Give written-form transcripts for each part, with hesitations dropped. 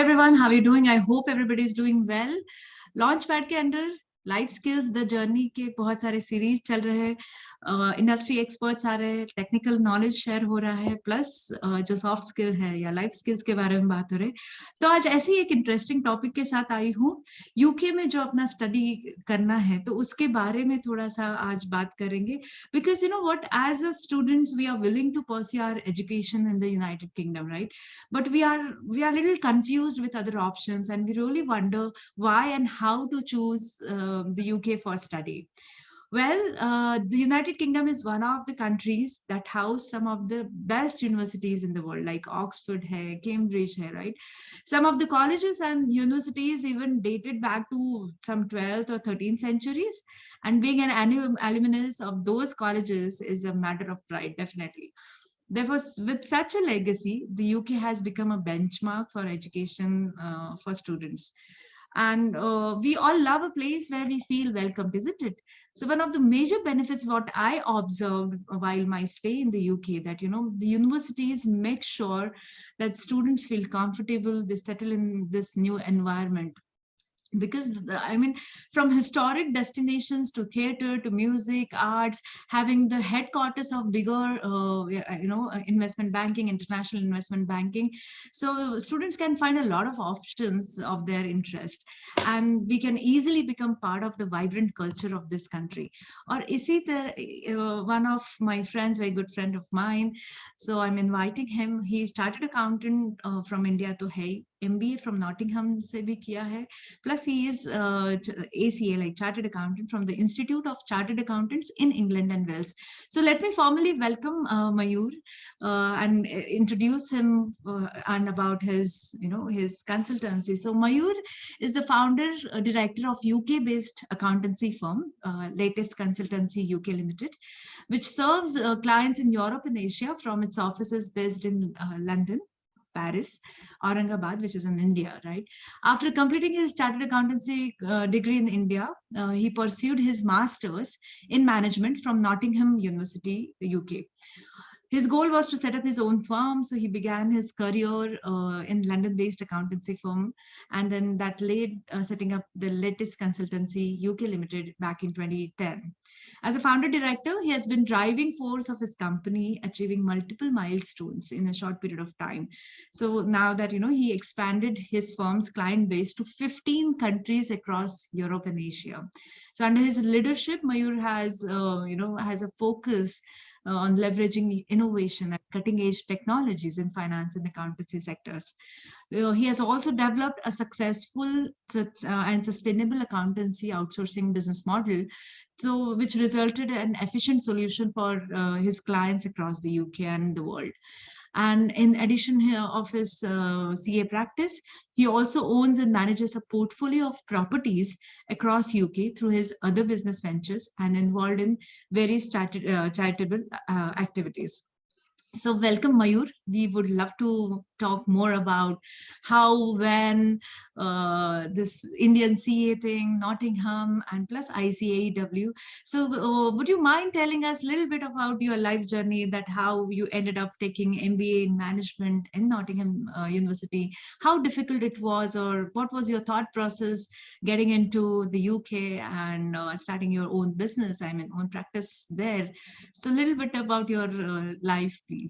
everyone, how are you doing? I hope everybody is doing well. Launchpad के under life skills the journey के बहुत सारे series चल रहे हैं, इंडस्ट्री एक्सपर्ट्स आ रहे हैं, टेक्निकल नॉलेज शेयर हो रहा है, प्लस जो सॉफ्ट स्किल है या लाइफ स्किल्स के बारे में बात हो रही है। तो आज ऐसी एक इंटरेस्टिंग टॉपिक के साथ आई हूँ। यूके में जो अपना स्टडी करना है तो उसके बारे में थोड़ा सा आज बात करेंगे, because you know what, as a students we are willing to pursue our education in the United Kingdom, right? But we are little confused with other options, and we really wonder why and how to choose the UK for study. Well, the United Kingdom is one of the countries that house some of the best universities in the world, like Oxford hai, Cambridge hai, right? Some of the colleges and universities even dated back to some 12th or 13th centuries, and being an alumnus of those colleges is a matter of pride, definitely. Therefore, with such a legacy, the UK has become a benchmark for education for students. And we all love a place where we feel welcomed, isn't it? So one of the major benefits what I observed while my stay in the UK, that, you know, the universities make sure that students feel comfortable, they settle in this new environment. Because I mean, from historic destinations to theater to music, arts, having the headquarters of bigger investment banking, international investment banking, so students can find a lot of options of their interest, and we can easily become part of the vibrant culture of this country. Or isi one of my friends, very good friend of mine, so I'm inviting him. He's chartered accountant from India to hai, MBA from Nottingham se bhi kiya hai, plus he is ACA, like Chartered Accountant from the Institute of Chartered Accountants in England and Wales. So let me formally welcome Mayur and introduce him and about his, his consultancy. So Mayur is the founder, director of UK-based accountancy firm, Latest Consultancy UK Ltd, which serves clients in Europe and Asia from its offices based in London, Paris, Aurangabad, which is in India, right? After completing his chartered accountancy degree in India, he pursued his master's in management from Nottingham University, UK. His goal was to set up his own firm, so he began his career in London-based accountancy firm, and then that led setting up the Latest Consultancy UK Ltd back in 2010. As a founder director, he has been driving force of his company, achieving multiple milestones in a short period of time. So now that, he expanded his firm's client base to 15 countries across Europe and Asia. So under his leadership, Mayur has, has a focus on leveraging innovation and cutting-edge technologies in finance and accountancy sectors. He has also developed a successful and sustainable accountancy outsourcing business model, so which resulted in an efficient solution for his clients across the UK and the world. And in addition of his CA practice, he also owns and manages a portfolio of properties across UK through his other business ventures and involved in various charitable activities. So welcome, Mayur. We would love to talk more about how, when this Indian CA thing, Nottingham, and plus ICAEW. So would you mind telling us a little bit about your life journey, that how you ended up taking MBA in management in Nottingham University, how difficult it was, or what was your thought process getting into the UK and starting your own business, I mean, own practice there. So a little bit about your life, please.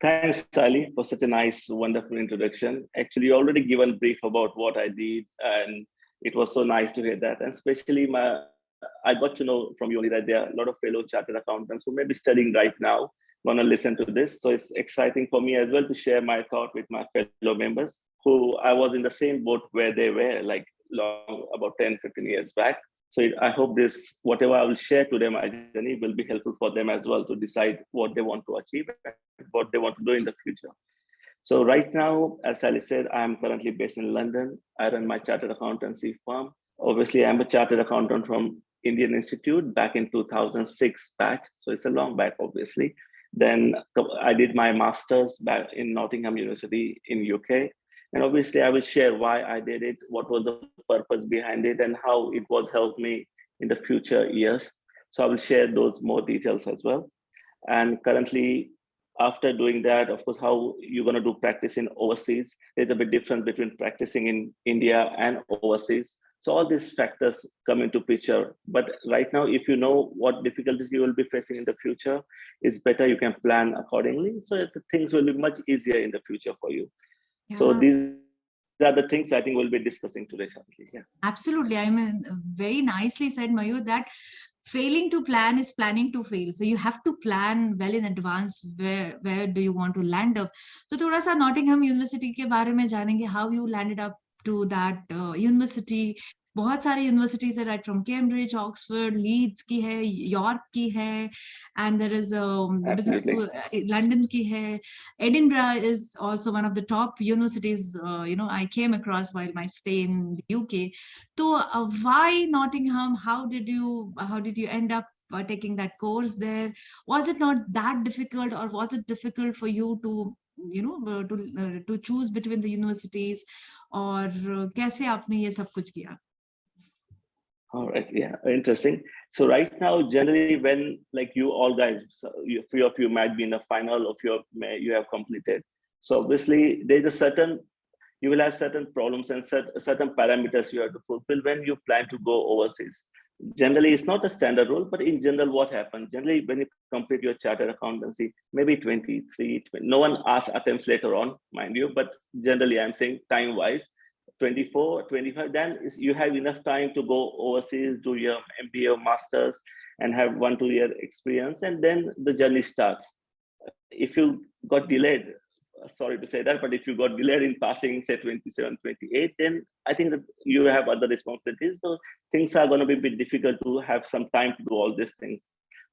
Thanks, Sally, for such a nice, wonderful introduction. Actually, you already given a brief about what I did, and it was so nice to hear that. And especially I got to know from you only that there are a lot of fellow chartered accountants who may be studying right now, want to listen to this. So it's exciting for me as well to share my thought with my fellow members who I was in the same boat where they were, like about 10, 15 years back. So I hope this, whatever I will share to them, my journey will be helpful for them as well to decide what they want to achieve and what they want to do in the future. So right now, as Sally said, I'm currently based in London. I run my chartered accountancy firm. Obviously, I'm a chartered accountant from Indian Institute back in 2006 batch. So it's a long back, obviously. Then I did my master's back in Nottingham University in UK. And obviously, I will share why I did it, what was the purpose behind it, and how it was helped me in the future years. So I will share those more details as well. And currently, after doing that, of course, how you're going to do practice in overseas. There's a bit difference between practicing in India and overseas. So all these factors come into picture. But right now, if you know what difficulties you will be facing in the future, it's better you can plan accordingly. So that the things will be much easier in the future for you. So Yeah. these are the things I think we'll be discussing today, Shanti. Yeah. Absolutely. I mean, very nicely said, Mayur, that failing to plan is planning to fail. So you have to plan well in advance where do you want to land up. So थोड़ा सा Nottingham University के बारे में जानेंगे, how you landed up to that university. बहुत सारे universities है, right from Cambridge, Oxford, Leeds की है, यॉर्क की है, and there is business school London की है. Edinburgh is also one of the top universities I came across while my stay in the UK. So why Nottingham? How did you end up taking that course there? Was it not that difficult, or was it difficult for you to to choose between the universities? और कैसे आपने ये सब कुछ किया? All right, yeah, interesting. So right now, generally, when like you all guys, few of you might be in the final, of you have completed. So obviously, there's a certain, you will have certain problems and certain parameters you have to fulfill when you plan to go overseas. Generally, it's not a standard rule, but in general, what happens? Generally, when you complete your chartered accountancy, maybe 23, 20, no one asks attempts later on, mind you, but generally, I'm saying time-wise, 24, 25, then you have enough time to go overseas, do your MBA or Masters, and have 1-2 year experience, and then the journey starts. If you got delayed, sorry to say that, but if you got delayed in passing, say 27, 28, then I think that you have other responsibilities. So things are going to be a bit difficult to have some time to do all these things.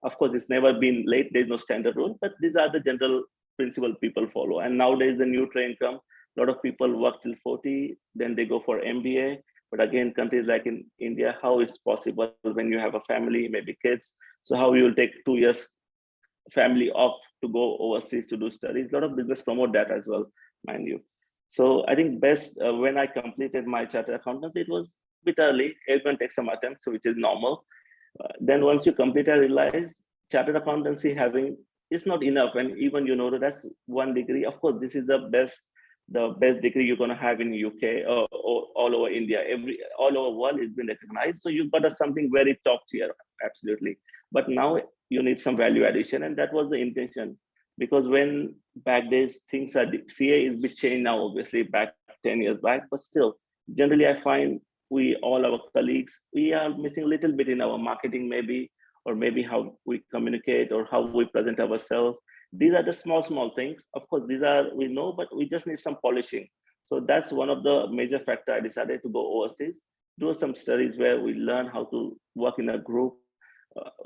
Of course, it's never been late. There's no standard rule, but these are the general principle people follow. And nowadays, the new trend come. A lot of people work till 40, then they go for MBA. But again, countries like in India, how it's possible when you have a family, maybe kids. So how you will take 2 years family off to go overseas to do studies. A lot of business promote that as well, mind you. So I think best when I completed my chartered accountancy, it was a bit early. Everyone takes some attempts, which is normal. Then once you complete, I realize chartered accountancy having is not enough. And even that's one degree. Of course, this is the best degree you're going to have in UK or all over India. All over world it's been recognized. So you've got something very top tier, absolutely. But now you need some value addition, and that was the intention. Because when back days things are CA is bit changed now, obviously back 10 years back, but still, generally I find all our colleagues, we are missing a little bit in our marketing maybe, or maybe how we communicate or how we present ourselves. These are the small things. Of course, we know, but we just need some polishing. So that's one of the major factors I decided to go overseas, do some studies where we learn how to work in a group,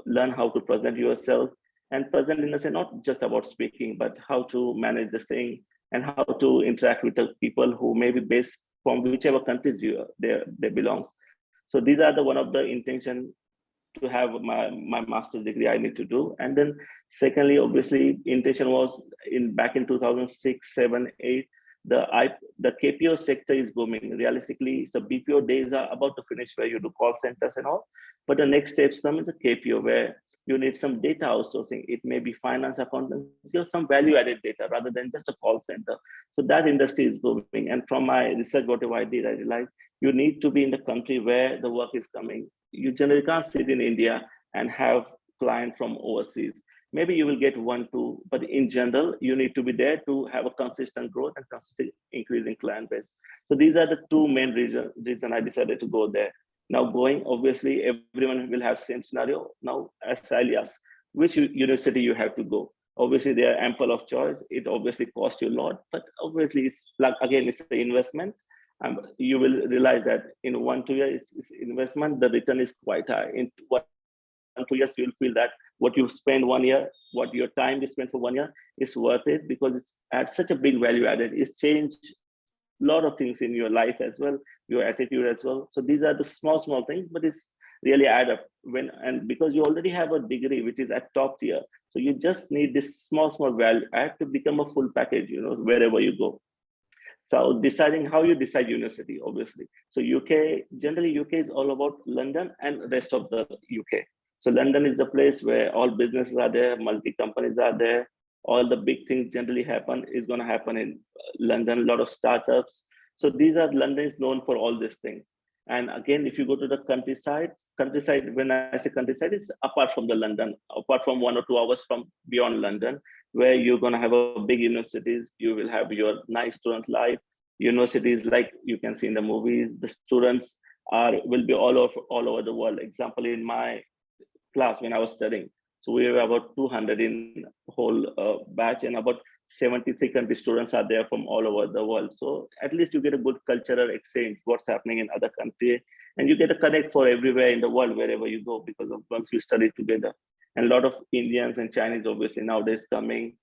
learn how to present yourself, and present in a sense, not just about speaking, but how to manage this thing and how to interact with the people who may be based from whichever countries they belong. So these are one of the intention to have my master's degree I need to do. And then secondly, obviously, intention was back in 2006, 7, 8, the KPO sector is booming. Realistically, so BPO days are about to finish where you do call centers and all. But the next steps come in the KPO where you need some data outsourcing. It may be finance, accountancy, or some value-added data rather than just a call center. So that industry is booming. And from my research, whatever I did, I realized you need to be in the country where the work is coming. You generally can't sit in India and have client from overseas. Maybe you will get 1, 2, but in general, you need to be there to have a consistent growth and consistent increase in client base. So these are the two main reasons I decided to go there. Now going, obviously, everyone will have same scenario. Now, as Sally asked, which university you have to go? Obviously, there are ample of choice. It obviously costs you a lot, but obviously, it's like, again, it's the investment. You will realize that in 1-2 years, it's investment, the return is quite high. In 1-2 years, you'll feel that what you spend 1 year, what your time you spend for 1 year is worth it, because it's at such a big value added. It's changed a lot of things in your life as well, your attitude as well. So these are the small things, but it's really add up and because you already have a degree which is at top tier. So you just need this small value add to become a full package, wherever you go. So deciding how you decide university, obviously. So generally UK is all about London and rest of the UK. So London is the place where all businesses are there, multi companies are there. all the big things generally happen is going to happen in London, a lot of startups. So London is known for all these things. And again, if you go to the countryside, when I say countryside, it's apart from the London, apart from 1 or 2 hours from beyond London, where you're going to have a big universities, you will have your nice student life. Universities, like you can see in the movies, the students will be all over the world. Example, in my class when I was studying, so we were about 200 in whole batch, and about 73 country students are there from all over the world. So at least you get a good cultural exchange, what's happening in other countries, and you get a connect for everywhere in the world, wherever you go, because of once you study together. And a lot of Indians and Chinese obviously nowadays coming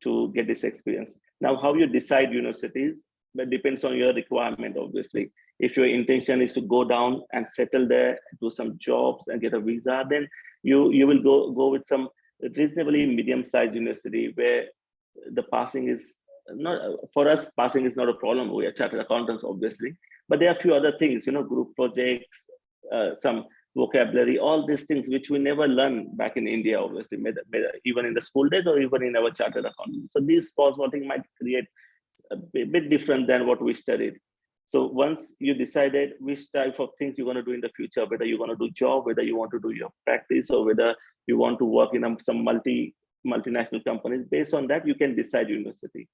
to get this experience. Now, how you decide universities, that depends on your requirement, obviously. If your intention is to go down and settle there, do some jobs and get a visa, then you will go with some reasonably medium-sized university where the passing is not, for us, passing is not a problem. We are chartered accountants, obviously, but there are a few other things, group projects, some vocabulary, all these things which we never learn back in India, obviously, even in the school days or even in our chartered accounting. So these coursework might create a bit different than what we studied. So once you decided which type of things you're going to do in the future, whether you want to do job, whether you want to do your practice, or whether you want to work in some multinational companies, based on that, you can decide university.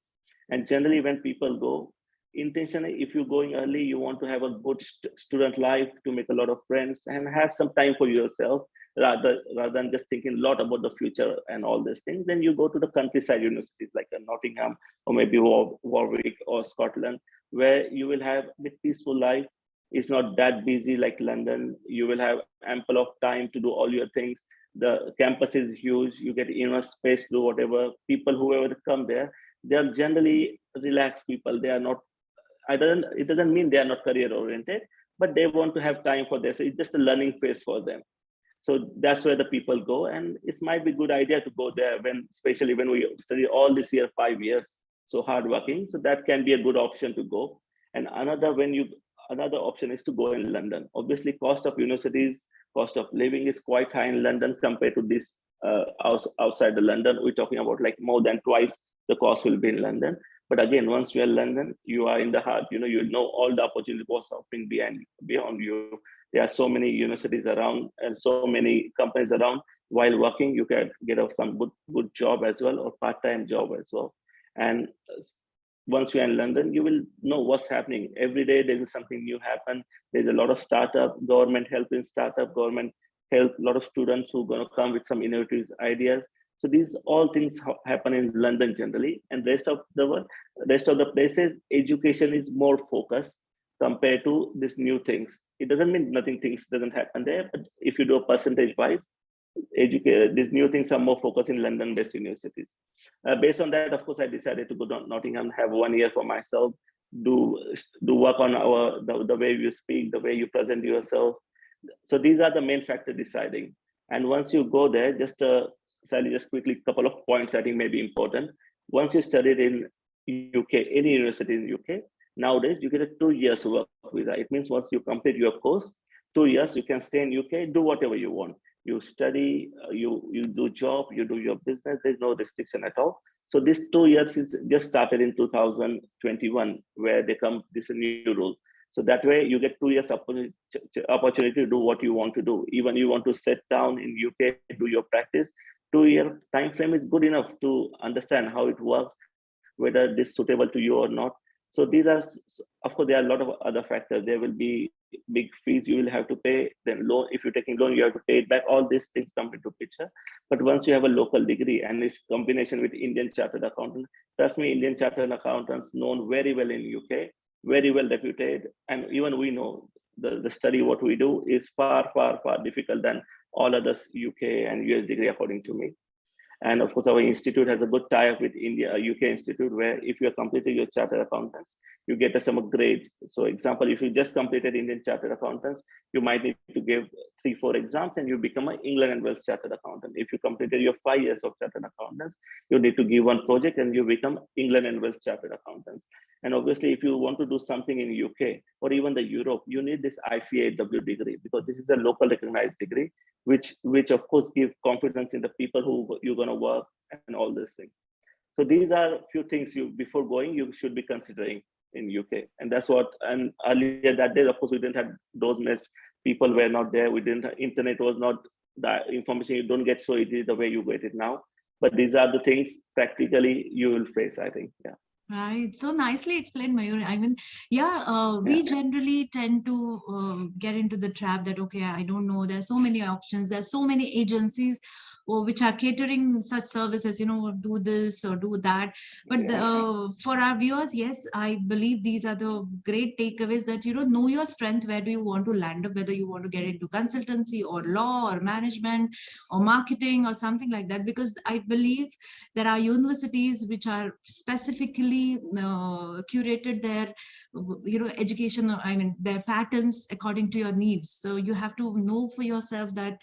And generally when people go, intentionally, if you're going early, you want to have a good student life, to make a lot of friends and have some time for yourself, rather than just thinking a lot about the future and all these things. Then you go to the countryside universities like Nottingham, or maybe Warwick or Scotland, where you will have a peaceful life. It's not that busy like London. You will have ample of time to do all your things. The campus is huge. You get enough space to do whatever. People, whoever come there, they are generally relaxed people. They are not, it doesn't mean they are not career oriented, but they want to have time for this. So it's just a learning phase for them. So that's where the people go. And it might be a good idea to go there, especially when we study all this year, 5 years, so hardworking. So that can be a good option to go. And another option is to go in London. Obviously, cost of universities, cost of living is quite high in London compared to this outside the London. We're talking about like more than twice the cost will be in London. But again, once you're in London, you are in the heart, you know all the opportunity was offering beyond you. There are so many universities around and so many companies around. While working, you can get some good job as well, or part-time job as well. And once you're in London, you will know what's happening. Every day there's something new happen. There's a lot of startup, government help in startup, government help, a lot of students who are going to come with some innovative ideas. So these all things happen in London generally, and rest of the places, education is more focused compared to these new things. It doesn't mean things doesn't happen there, but if you do a percentage wise, these new things are more focused in London-based universities. Based on that, of course, I decided to go to Nottingham, have 1 year for myself, do work on the way you speak, the way you present yourself. So these are the main factors deciding. And once you go there, Sally, just quickly, a couple of points I think may be important. Once you studied in UK, any university in UK, nowadays you get a 2 years work visa. It means once you complete your course, 2 years, you can stay in UK, do whatever you want. You study, you do job, you do your business, there's no restriction at all. So this 2 years is just started in 2021, where this is a new rule. So that way you get 2 years opportunity to do what you want to do. Even you want to sit down in UK, do your practice, 2-year time frame is good enough to understand how it works, whether this is suitable to you or not. So these are, of course, there are a lot of other factors. There will be big fees you will have to pay. Then loan, if you're taking loan, you have to pay it back. All these things come into picture. But once you have a local degree and its combination with Indian Chartered Accountant, trust me, Indian Chartered Accountants known very well in UK, very well reputed. And even we know the study, what we do is far, far, far difficult than all others UK and US degree, according to me. And of course, our institute has a good tie-up with India, UK institute, where if you're completing your chartered accountants, you get some grades. So example, if you just completed Indian chartered accountants, you might need to give 3-4 exams and you become an England and Wales chartered accountant. If you completed your 5 years of chartered accountants, you need to give one project and you become England and Wales chartered accountants. And obviously, if you want to do something in UK or even the Europe, you need this ICAEW degree, because this is a local recognized degree, which of course give confidence in the people who you're going to work and all these things. So these are a few things before going, you should be considering in UK. And that's what, and earlier that day, of course, we didn't have those much, people were not there. We didn't have, internet was not, the information you don't get so easy the way you get it now. But these are the things practically you will face, I think. Yeah. Right. So nicely explained, Mayur. I mean, yeah, we Yeah. generally tend to get into the trap that, okay, I don't know, there's so many options, there's so many agencies which are catering such services, do this or do that. But for our viewers, yes, I believe these are the great takeaways that, know your strength. Where do you want to land up, whether you want to get into consultancy or law or management or marketing or something like that, because I believe there are universities which are specifically curated their, education, I mean, their patterns according to your needs. So you have to know for yourself that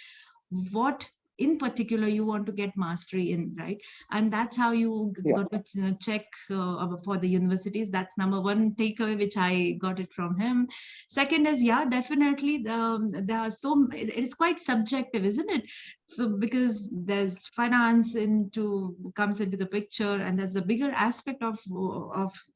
what in particular you want to get mastery in, right? And that's how you got to check for the universities. That's number one takeaway which I got it from him. Second is, yeah, definitely there are it is quite subjective, isn't it? So because there's finance comes into the picture, and there's a bigger aspect of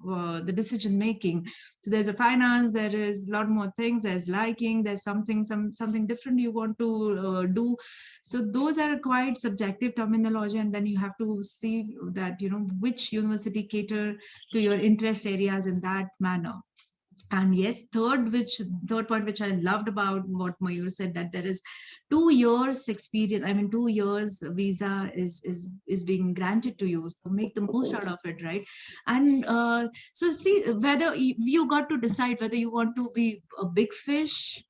the decision making. So there's a finance, there is a lot more things, there's liking, there's something different you want to do. So those are quite subjective terminology, and then you have to see that, which university cater to your interest areas in that manner. And yes, third point which I loved about what Mayur said, that there is 2 years experience. I mean, 2 years visa is being granted to you. So make the most out of it, right? And so see whether you got to decide whether you want to be a big fish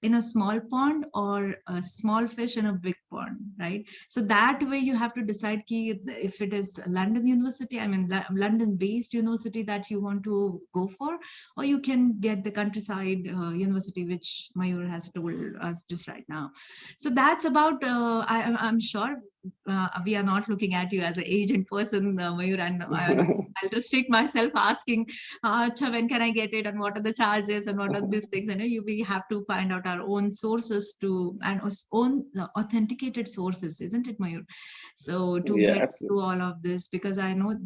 in a small pond or a small fish in a big pond, right? So that way you have to decide if it is London University, I mean London based university that you want to go for, or you can get the countryside university which Mayur has told us just right now. So that's about, I'm sure we are not looking at you as an agent person, Mayur, and I'll restrict myself asking, when can I get it, and what are the charges, and what are these things? We have to find out our own sources and own authenticated sources, isn't it, Mayur? So to get to all of this, because I know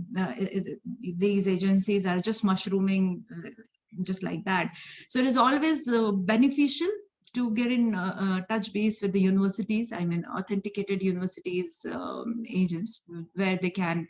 these agencies are just mushrooming just like that. So it is always beneficial to get in touch base with the universities, I mean authenticated universities agents, where they can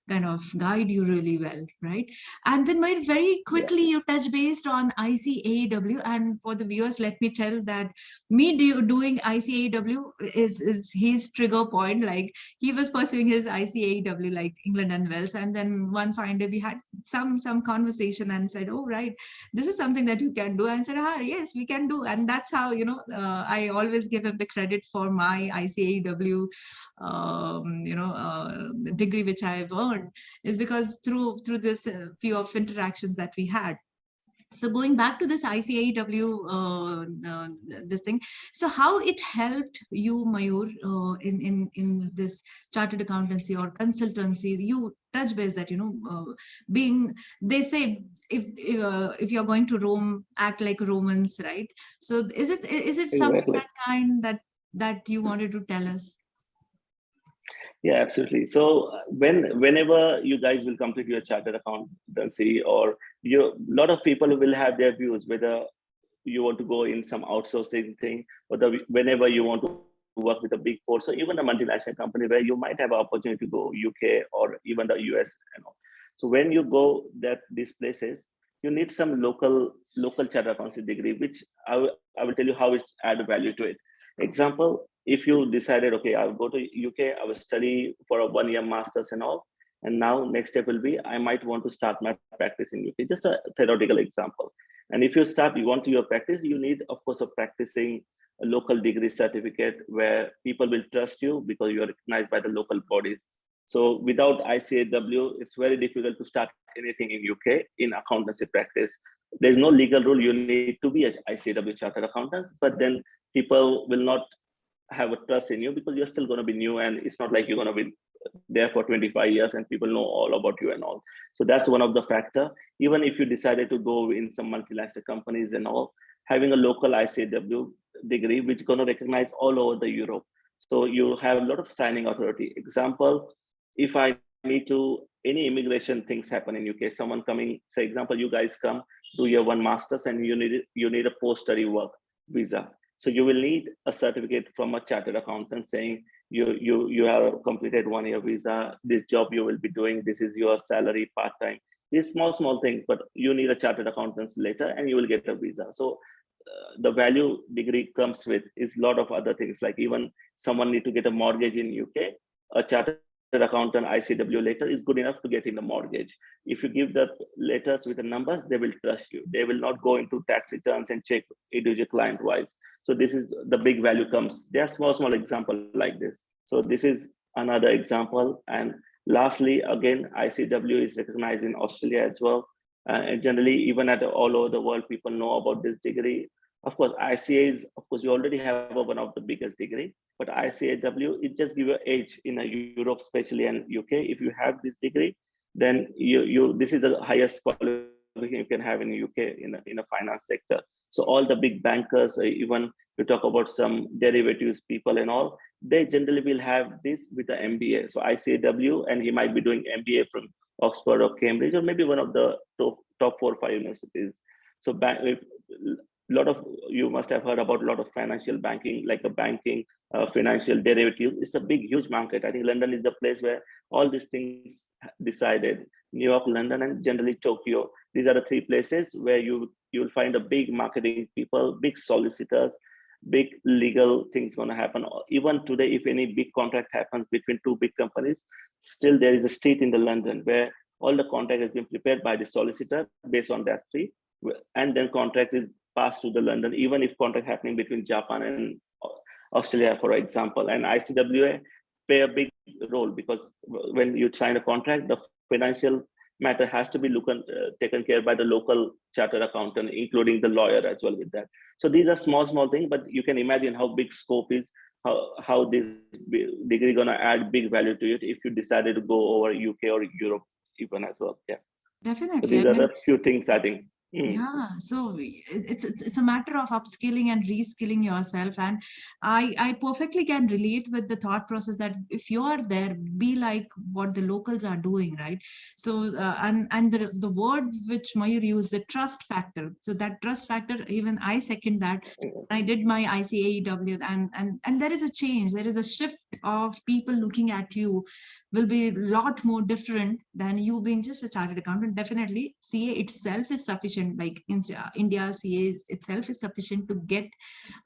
kind of guide you really well, right? And then very quickly you touch based on ICAEW, and for the viewers, let me tell that doing ICAEW is his trigger point. Like, he was pursuing his ICAEW like England and Wales, and then one fine day we had some conversation and said, oh right, this is something that you can do, and said, yes, we can do. And that's how, I always give him the credit for my ICAEW degree which I have earned, is because through this few of interactions that we had. So going back to this ICAEW, this thing, so how it helped you, Mayur, in this chartered accountancy or consultancy? You touch base that, being, they say, if you're going to Rome, act like Romans, right? So is it something that kind that you wanted to tell us? Yeah, absolutely. So whenever you guys will complete your chartered accountancy, or a lot of people will have their views whether you want to go in some outsourcing thing, or whenever you want to work with a big four, so even a multinational company where you might have an opportunity to go UK or even the US. So when you go these places, you need some local chartered accountancy degree, which I will tell you how it's add value to it. Example, if you decided, okay, I'll go to UK, I will study for a 1-year master's and all, and now next step will be, I might want to start my practice in UK, just a theoretical example. And if you want your practice, you need, of course, a practicing a local degree certificate where people will trust you because you are recognized by the local bodies. So without ICAEW, it's very difficult to start anything in UK in accountancy practice. There's no legal rule you need to be an ICAEW chartered accountant, but then people will not have a trust in you because you're still going to be new, and it's not like you're going to be there for 25 years and people know all about you and all. So that's one of the factor. Even if you decided to go in some multinational companies and all, having a local ICAEW degree which is going to recognize all over the Europe. So you have a lot of signing authority. Example, if I need to any immigration things happen in UK, someone coming, say example, you guys come, do your 1 master's and you need a post-study work visa. So you will need a certificate from a chartered accountant saying you have completed 1 year visa, this job you will be doing, this is your salary part-time. These small things, but you need a chartered accountant's letter and you will get a visa. So the value degree comes with is a lot of other things, like even someone need to get a mortgage in UK, a chartered accountant ICAEW letter is good enough to get in a mortgage. If you give the letters with the numbers, they will trust you. They will not go into tax returns and check individual client wise. So this is the big value comes. There are small example like this. So this is another example. And lastly, again, ICAEW is recognized in Australia as well. And generally, even at all over the world, people know about this degree. Of course, ICA is, of course, you already have one of the biggest degree, but ICAEW, it just give you edge in Europe, especially and UK. If you have this degree, then this is the highest qualification you can have in the UK in a finance sector. So all the big bankers, even you talk about some derivatives people and all, they generally will have this with the MBA. So ICAEW, and he might be doing MBA from Oxford or Cambridge, or maybe one of the top 4 or 5 universities. So a lot of you must have heard about a lot of financial banking, like a banking, financial derivatives. It's a big, huge market. I think London is the place where all these things decided. New York, London, and generally Tokyo. These are the 3 places where you will find a big marketing people, big solicitors, big legal things going to happen. Even today, if any big contract happens between 2 big companies, still there is a street in the London where all the contract has been prepared by the solicitor based on that street, and then contract is passed to the London, even if contract happening between Japan and Australia, for example. And ICAEW play a big role because when you sign a contract, the financial matter has to be taken care by the local chartered accountant, including the lawyer as well with that. So these are small things, but you can imagine how big scope is, how this degree gonna add big value to it if you decided to go over UK or Europe even as well. Yeah. Definitely. So these are the few things I think. Yeah, so it's a matter of upskilling and reskilling yourself, and I perfectly can relate with the thought process that if you are there, be like what the locals are doing, right? So and the word which Mayur used, the trust factor. So that trust factor, even I second that. I did my ICAEW, and there is a change, there is a shift of people looking at you will be a lot more different than you being just a chartered accountant. Definitely, CA itself is sufficient, like in India, CA itself is sufficient to get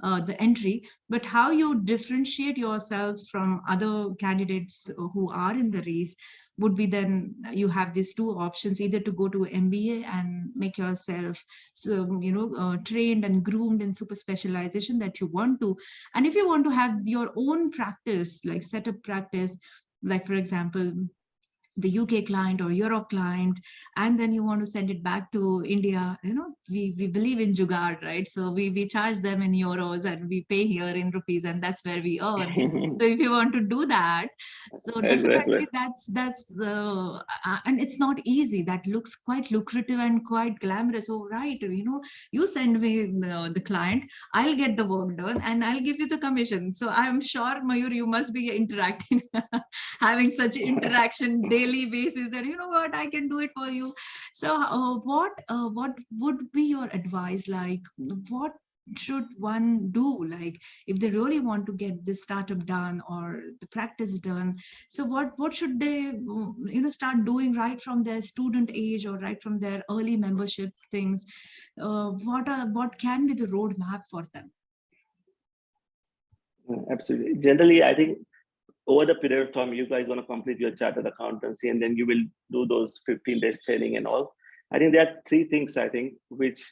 the entry. But how you differentiate yourself from other candidates who are in the race would be then you have these 2 options, either to go to MBA and make yourself trained and groomed in super specialization that you want to. And if you want to have your own practice, like setup practice, like for example, the UK client or Europe client, and then you want to send it back to India, we believe in jugaad, right? So we charge them in euros and we pay here in rupees, and that's where we earn. So if you want to do that, so definitely that's and it's not easy. That looks quite lucrative and quite glamorous. Oh, right, you send me the client, I'll get the work done, and I'll give you the commission. So I'm sure, Mayur, you must be interacting, having such interaction daily basis that what, I can do it for you. So what would be your advice? Like, what should one do, like if they really want to get this startup done or the practice done? So what should they start doing right from their student age or right from their early membership things? What can be the roadmap for them? Absolutely. Generally, I think over the period of time, you guys going to complete your chartered accountancy, and then you will do those 15 days training and all. I think there are 3 things, I think, which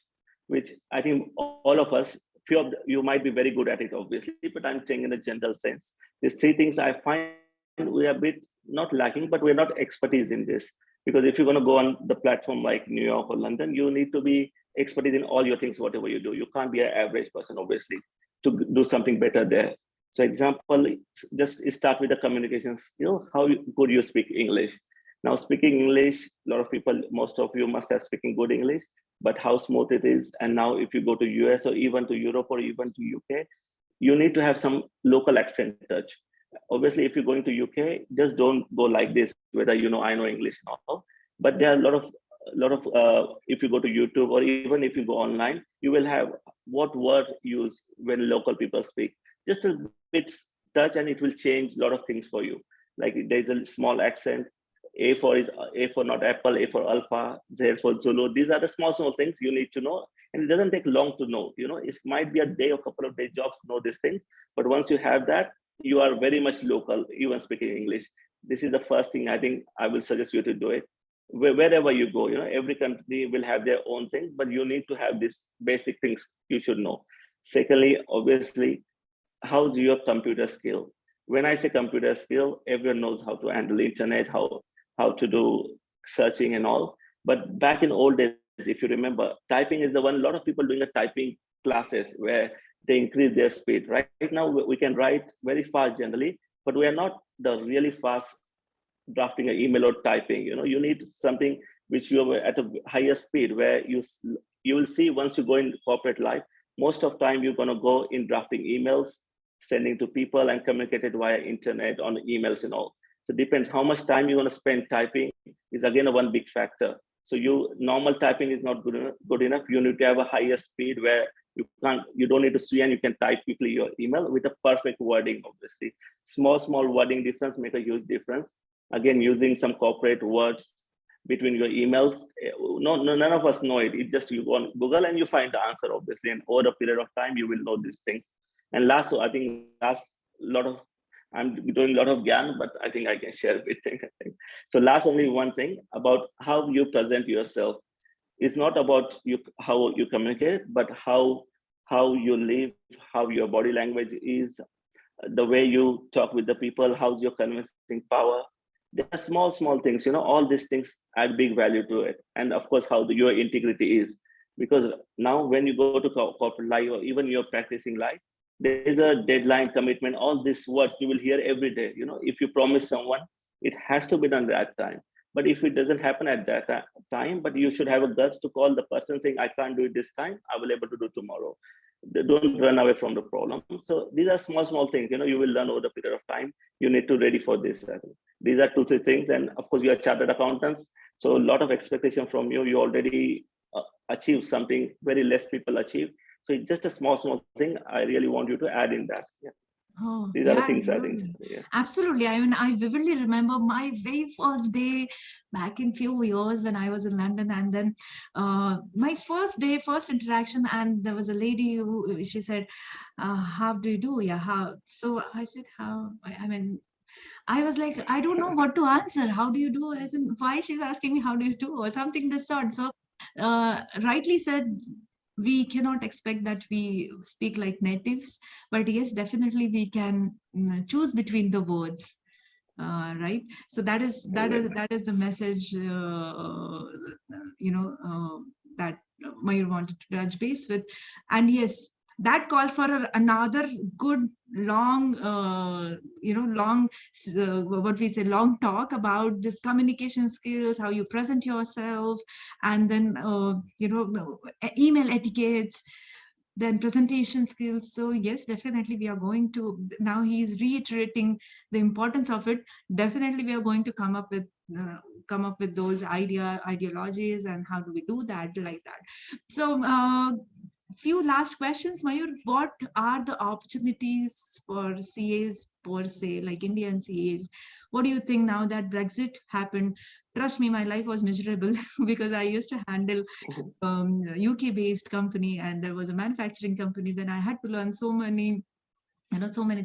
I think all of us, few of you might be very good at it, obviously, but I'm saying in a general sense. These 3 things I find we are a bit not lacking, but we're not expertise in this. Because if you're going to go on the platform like New York or London, you need to be expertise in all your things, whatever you do. You can't be an average person, obviously, to do something better there. So example, just start with the communication skill. How good you speak English. Now speaking English, a lot of people, most of you must have speaking good English, but how smooth it is. And now if you go to US or even to Europe or even to UK, you need to have some local accent touch. Obviously, if you're going to UK, just don't go like this, whether I know English and all. But there are if you go to YouTube or even if you go online, you will have what word used when local people speak. Just a bit touch and it will change a lot of things for you. Like there's a small accent. A for not apple, A for alpha, Z for Zulu. These are the small things you need to know. And it doesn't take long to know. It might be a day or couple of days jobs to know these things. But once you have that, you are very much local, even speaking English. This is the first thing I think I will suggest you to do it. Wherever you go, every country will have their own thing, but you need to have these basic things you should know. Secondly, obviously, how's your computer skill? When I say computer skill, everyone knows how to handle the internet, how to do searching and all. But back in old days, if you remember, typing is the one, a lot of people doing a typing classes where they increase their speed. Right now, we can write very fast generally, but we are not the really fast drafting an email or typing. You need something which you are at a higher speed, where you will see once you go in corporate life, most of time you're going to go in drafting emails, sending to people and communicate it via internet on emails and all. So it depends how much time you want to spend typing is again one big factor. So normal typing is not good enough. You need to have a higher speed where you don't need to see and you can type quickly your email with a perfect wording. Obviously, small wording difference make a huge difference. Again, using some corporate words between your emails. None of us know it. It just you go on Google and you find the answer, obviously, and over a period of time you will know these things. And I'm doing a lot of gyan, but I think I can share a bit. So last, only one thing about how you present yourself. It's not about how you communicate, but how you live, how your body language is, the way you talk with the people, how's your convincing power. There are small things, all these things add big value to it. And of course, how your integrity is. Because now when you go to corporate life or even your practicing life, there is a deadline, commitment, all these words you will hear every day. If you promise someone, it has to be done that time. But if it doesn't happen at that time, but you should have a guts to call the person saying, I can't do it this time, I will able to do tomorrow. Don't run away from the problem. So these are small things, you will learn over the period of time. You need to ready for this. These are 2-3 things. And of course, you are chartered accountants. So a lot of expectation from you. You already achieve something very less people achieve. So it's just a small thing. I really want you to add in that. Yeah. Oh, These are the things I think. Yeah. Absolutely. I mean, I vividly remember my very first day back in few years when I was in London, and then my first interaction, and there was a lady who, she said, how do you do? Yeah, how? So I said, how? I mean, I was like, I don't know what to answer. How do you do? As in, why she's asking me, how do you do? Or something this sort. So rightly said, we cannot expect that we speak like natives, but yes, definitely we can choose between the words. Right. So that is the message, that Mayur wanted to touch base with. And yes, that calls for another good long long talk about this communication skills, how you present yourself, and then email etiquettes, then presentation skills. So yes, definitely we are going to, now he's reiterating the importance of it. Definitely we are going to come up with those ideologies and how do we do that, like that. So few last questions, Mayur. What are the opportunities for CAs per se, like Indian CAs? What do you think now that Brexit happened? Trust me, my life was miserable because I used to handle UK-based company, and there was a manufacturing company. Then I had to learn so many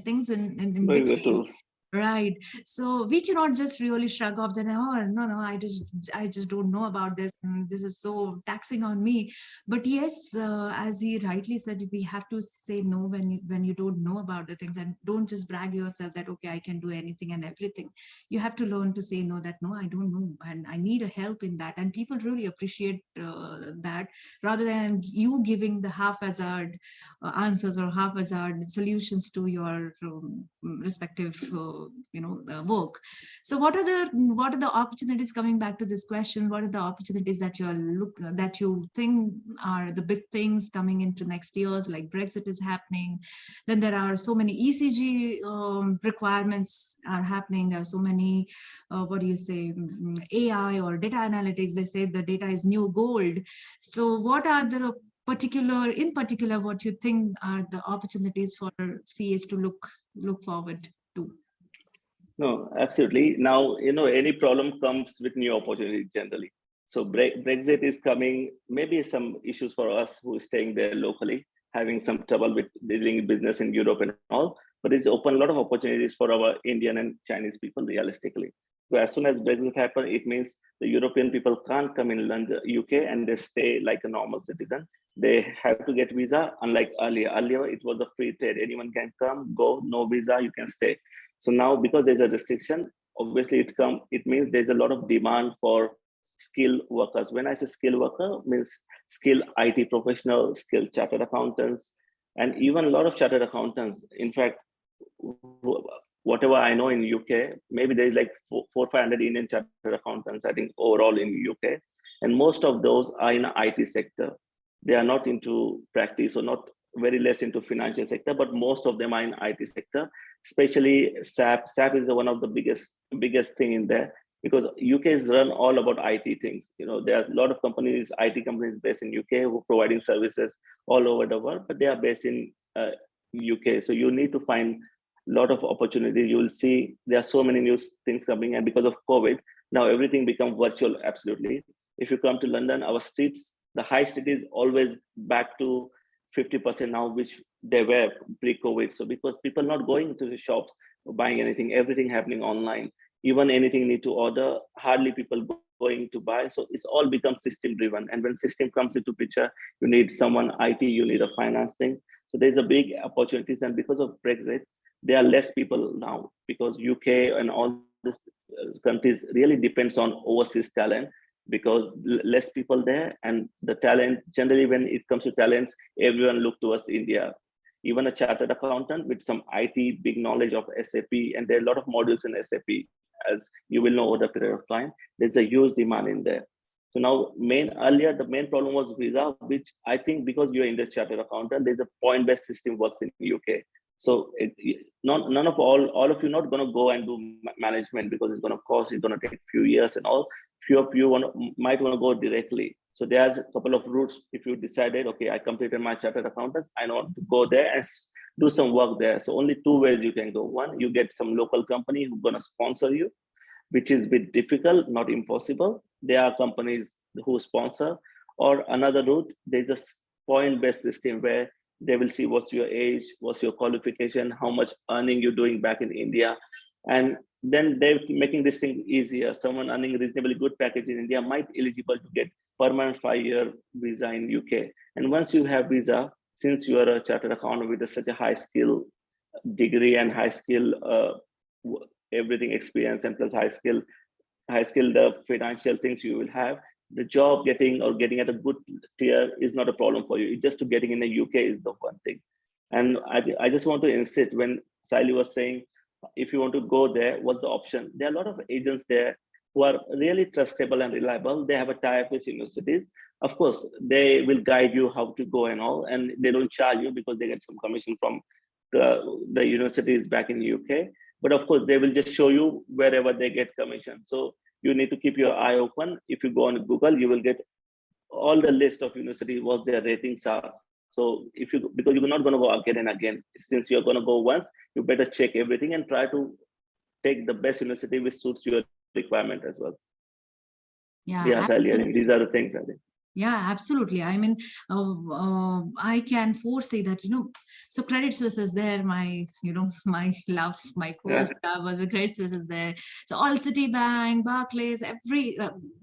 things in between. Right. So we cannot just really shrug off that, oh, no, I just don't know about this. And this is so taxing on me. But yes, as he rightly said, we have to say no when you don't know about the things, and don't just brag yourself that, okay, I can do anything and everything. You have to learn to say no, that no, I don't know, and I need a help in that. And people really appreciate that, rather than you giving the haphazard answers or haphazard solutions to your respective work. So what are the opportunities, coming back to this question, what are the opportunities that you think are the big things coming into next years? Like Brexit is happening, then there are so many ECG requirements are happening. There are so many AI or data analytics. They say the data is new gold. So what are the in particular, what you think are the opportunities for CAs to look forward to? No, absolutely. Now, any problem comes with new opportunities generally. So Brexit is coming, maybe some issues for us who are staying there locally, having some trouble with dealing business in Europe and all, but it's opened a lot of opportunities for our Indian and Chinese people realistically. So as soon as Brexit happens, it means the European people can't come in London, UK, and they stay like a normal citizen. They have to get visa, unlike earlier. Earlier, it was a free trade. Anyone can come, go, no visa, you can stay. So now, because there's a restriction, obviously it means there's a lot of demand for skilled workers. When I say skilled worker, means skilled IT professional, skilled chartered accountants, and even a lot of chartered accountants. In fact, whatever I know in UK, maybe there's like 400-500 Indian chartered accountants, I think, overall in UK. And most of those are in the IT sector. They are not into practice or not very less into financial sector, but most of them are in IT sector, especially SAP. SAP is one of the biggest thing in there, because UK is run all about IT things. There are a lot of companies, IT companies based in UK who are providing services all over the world, but they are based in UK. So you need to find a lot of opportunities. You will see there are so many new things coming, and because of COVID, now everything becomes virtual, absolutely. If you come to London, our streets, the high street is always back to 50% now, which they were pre-COVID. So because people not going to the shops, buying anything, everything happening online. Even anything need to order, hardly people going to buy. So it's all become system driven. And when system comes into picture, you need someone IT, you need a finance thing. So there's a big opportunities. And because of Brexit, there are less people now, because UK and all these countries really depends on overseas talent, because less people there, and the talent, generally when it comes to talents, everyone look towards India. Even a chartered accountant with some IT, big knowledge of SAP, and there are a lot of modules in SAP, as you will know over the period of time, there's a huge demand in there. So now, earlier, the main problem was visa, which I think because you're in the chartered accountant, there's a point-based system works in UK. So none of all of you not going to go and do management, because it's going to cost, it's going to take a few years and all. Few of you might want to go directly. So there's a couple of routes. If you decided, okay, I completed my chartered accountants, I want to go there and do some work there. So only two ways you can go. One, you get some local company who's going to sponsor you, which is a bit difficult, not impossible. There are companies who sponsor. Or another route, there's a point-based system where they will see what's your age, what's your qualification, how much earning you're doing back in India. And then they're making this thing easier. Someone earning a reasonably good package in India might be eligible to get permanent 5-year visa in UK. And once you have visa, since you are a chartered accountant with such a high skill degree and high skill everything experience, and plus high skill the financial things you will have, the job getting at a good tier is not a problem for you. It's just to getting in the UK is the one thing. And I just want to insist, when Sally was saying, if you want to go there, what's the option? There are a lot of agents there who are really trustable and reliable. They have a tie-up with universities. Of course, they will guide you how to go and all, and they don't charge you because they get some commission from the universities back in the UK. But of course, they will just show you wherever they get commission. So you need to keep your eye open. If you go on Google, you will get all the list of universities, what their ratings are. So because you're not going to go again and again, since you're going to go once, you better check everything and try to take the best university which suits your requirement as well. Yeah, Sally, I think these are the things, I think. Yeah, absolutely. I mean, I can foresee that, so Credit Suisse is there. My love, my first job was a Credit Suisse is there. So all Citibank, Barclays, every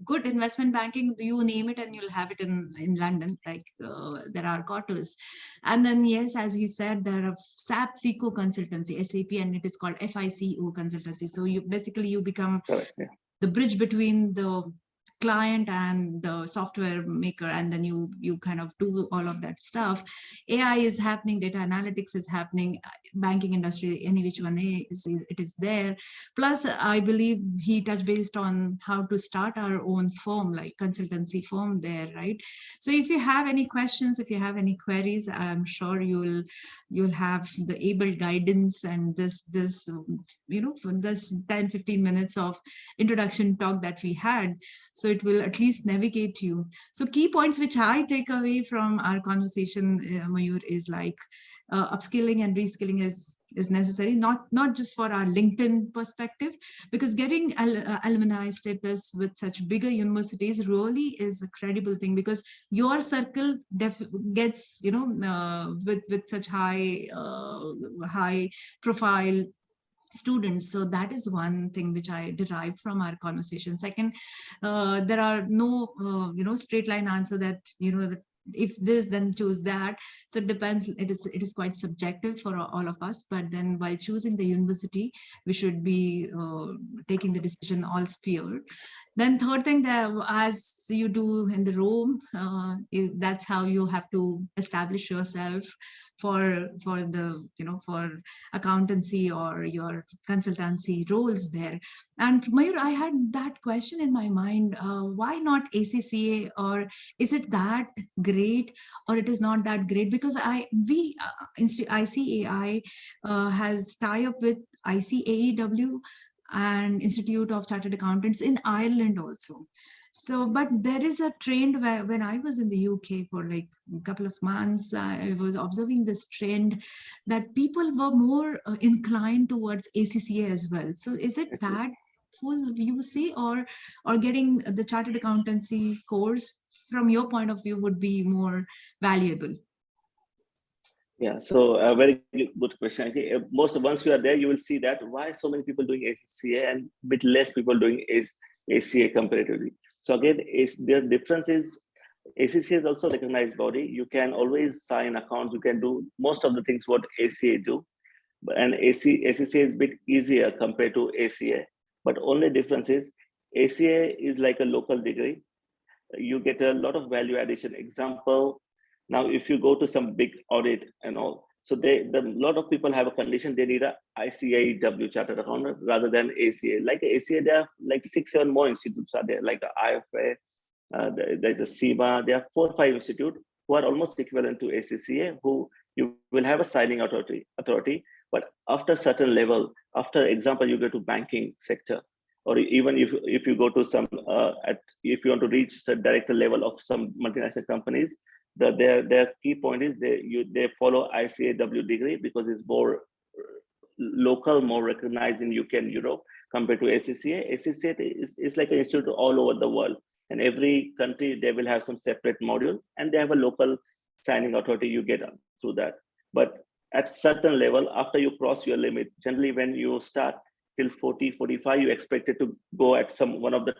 good investment banking, you name it, and you'll have it in London. Like there are quarters. And then, yes, as he said, there are SAP FICO consultancy, SAP, and it is called FICO consultancy. So you become the bridge between the client and the software maker, and then you kind of do all of that stuff. AI is happening, data analytics is happening, banking industry, any which one is, it is there. Plus, I believe he touched based on how to start our own firm, like consultancy firm there, right? So if you have any questions, if you have any queries, I'm sure you'll have the able guidance, and this for this 10-15 minutes of introduction talk that we had, so it will at least navigate you. So key points which I take away from our conversation, Mayur, is like upskilling and reskilling is necessary, not just for our LinkedIn perspective, because getting alumni status with such bigger universities really is a credible thing, because your circle gets with such high profile students. So that is one thing which I derived from our conversation. Second, there are no straight line answer that if this then choose that. So it depends, it is quite subjective for all of us, but then while choosing the university, we should be taking the decision all sphere. Then third thing, that as you do in the room, that's how you have to establish yourself for the for accountancy or your consultancy roles there. And Mayur, I had that question in my mind, why not ACCA, or is it that great or it is not that great? Because ICAI has tie up with ICAEW and Institute of Chartered Accountants in Ireland also. So, but there is a trend where when I was in the UK for like a couple of months, I was observing this trend that people were more inclined towards ACCA as well. So is it that full you see, or getting the Chartered Accountancy course from your point of view would be more valuable? Yeah, so a very good question. I think once you are there, you will see that why so many people doing ACCA and a bit less people doing ACA comparatively. So again, the difference is ACCA is also a recognized body. You can always sign accounts. You can do most of the things what ACA do, and ACCA is a bit easier compared to ACA. But only difference is ACA is like a local degree. You get a lot of value addition. Example, now if you go to some big audit and all, so a lot of people have a condition, they need a ICAEW chartered accountant rather than ACA. Like ACA, there are like 6-7 more institutes are there, like the IFA, there's a CIMA, there are 4 or 5 institutes who are almost equivalent to ACCA, who you will have a signing authority. But after a certain level, after example, you go to banking sector, or even if you go to some, if you want to reach the director level of some multinational companies, their key point is they follow ICAEW degree because it's more local, more recognized in UK and Europe compared to ACCA. ACCA is like an institute all over the world, and every country they will have some separate module, and they have a local signing authority you get through that. But at certain level, after you cross your limit, generally when you start till 40, 45, you expected to go at one of the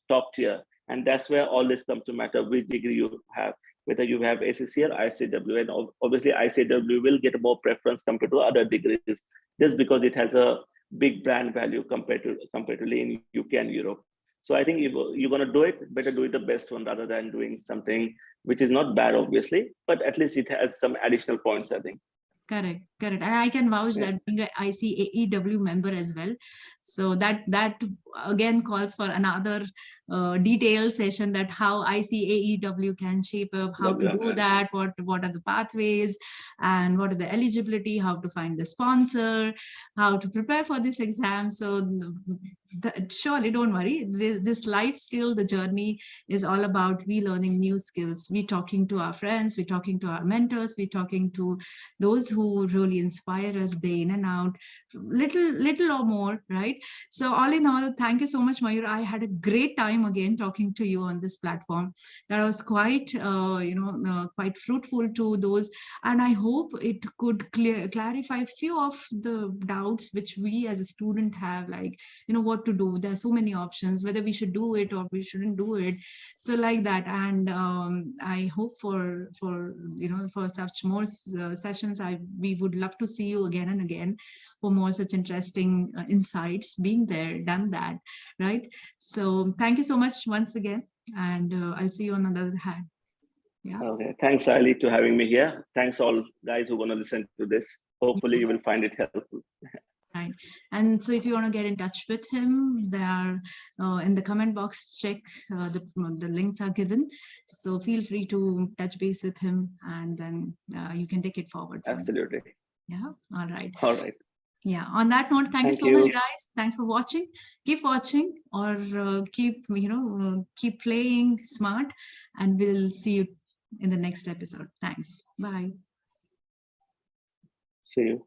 top tier, and that's where all this comes to matter, which degree you have, whether you have ACCA or ICAEW. And obviously ICAEW will get more preference compared to other degrees, just because it has a big brand value comparatively in UK and Europe. So I think if you're going to do it, better do it the best one rather than doing something which is not bad, obviously, but at least it has some additional points, I think. Correct. And I can vouch that being an ICAEW member as well. So that again calls for another detailed session, that how ICAEW can shape up, how to do that, what are the pathways, and what are the eligibility, how to find the sponsor, how to prepare for this exam. So surely don't worry, this life skill, the journey is all about we learning new skills. We talking to our friends, we talking to our mentors, we talking to those who really inspire us day in and out, little or more, right? So all in all, thank you so much, Mayur. I had a great time again talking to you on this platform. That was quite quite fruitful to those, and I hope it could clarify a few of the doubts which we as a student have, like what what to do. There are so many options, whether we should do it or we shouldn't do it. So like that. And I hope for such more sessions, we would love to see you again and again for more such interesting insights, being there, done that, right? So thank you so much once again, and I'll see you on the other hand. Yeah. Okay. Thanks, Ali, to having me here. Thanks all guys who are going to listen to this. Hopefully you will find it helpful. Right. And so if you want to get in touch with him, they are in the comment box, check the links are given. So feel free to touch base with him, and then you can take it forward. Absolutely. Yeah. All right. All right. Yeah. On that note, thank you so much, guys. Thanks for watching. Keep watching, or keep playing smart, and we'll see you in the next episode. Thanks. Bye. See you.